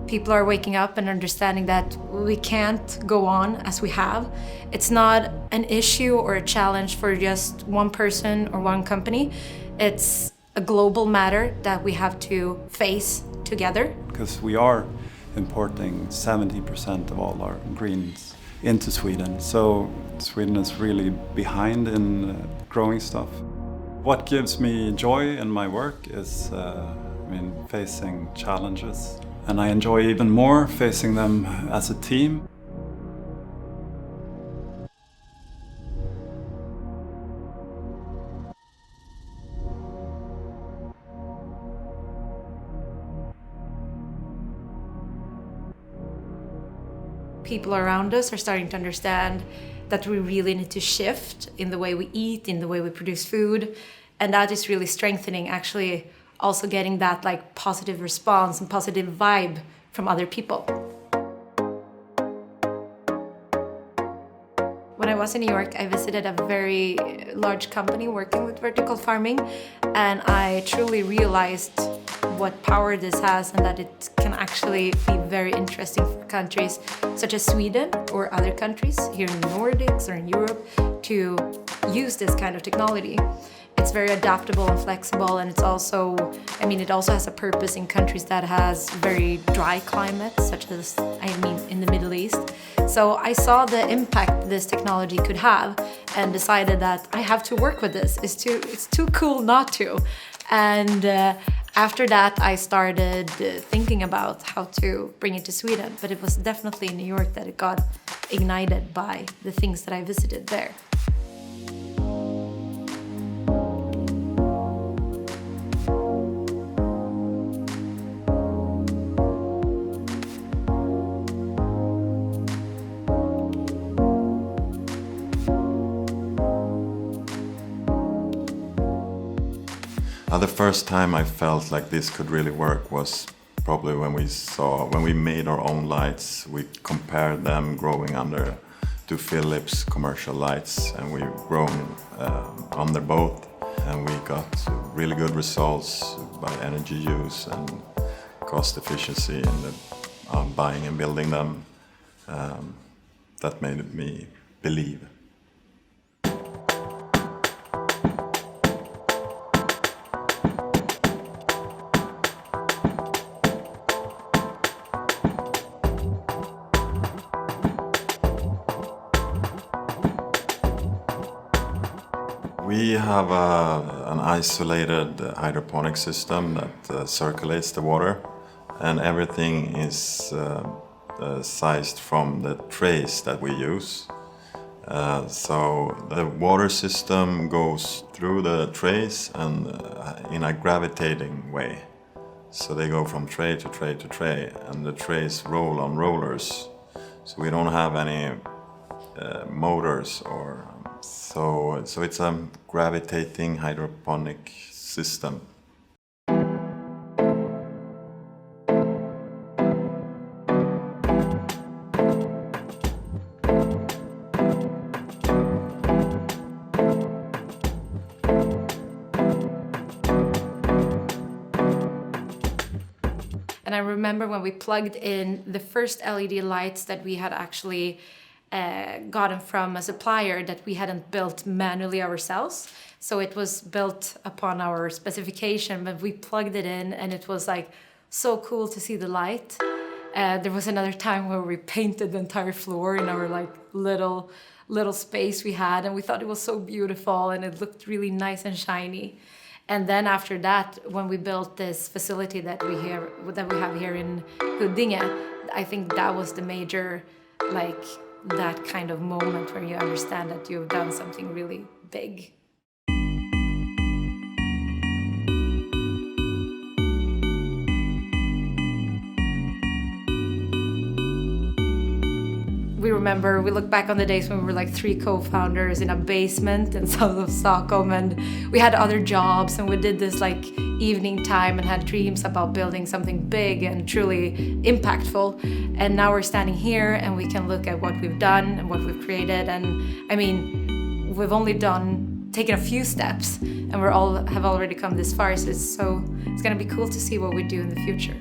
People are waking up and understanding that we can't go on as we have. It's not an issue or a challenge for just one person or one company. It's a global matter that we have to face together. Because we are importing 70% of all our greens into Sweden. So Sweden is really behind in growing stuff. What gives me joy in my work is facing challenges. And I enjoy even more facing them as a team. People around us are starting to understand that we really need to shift in the way we eat, in the way we produce food. And that is really strengthening, actually also getting that positive response and positive vibe from other people. When I was in New York, I visited a very large company working with vertical farming, and I truly realized what power this has and that it can actually be very interesting for countries such as Sweden or other countries here in the Nordics or in Europe to use this kind of technology. It's very adaptable and flexible, and it also has a purpose in countries that has very dry climates, such as, in the Middle East. So I saw the impact this technology could have and decided that I have to work with this. It's too cool not to. And after that, I started thinking about how to bring it to Sweden, but it was definitely in New York that it got ignited by the things that I visited there. The first time I felt like this could really work was probably when we made our own lights. We compared them growing under to Philips commercial lights, and we've grown under both, and we got really good results by energy use and cost efficiency in the buying and building them. That made me believe. We have an isolated hydroponic system that circulates the water, and everything is sized from the trays that we use. So the water system goes through the trays and in a gravitating way. So they go from tray to tray to tray, and the trays roll on rollers. So we don't have any motors or so it's a gravitating hydroponic system. And I remember when we plugged in the first LED lights that we had actually gotten from a supplier that we hadn't built manually ourselves. So it was built upon our specification, but we plugged it in and it was so cool to see the light. There was another time where we painted the entire floor in our little space we had, and we thought it was so beautiful and it looked really nice and shiny. And then after that, when we built this facility that we have here in Huddinge, I think that was the major that kind of moment where you understand that you've done something really big. We look back on the days when we were 3 co-founders in a basement in south of Stockholm, and we had other jobs, and we did this evening time and had dreams about building something big and truly impactful. And now we're standing here and we can look at what we've done and what we've created, and we've only taken a few steps, and have already come this far. So it's gonna be cool to see what we do in the future.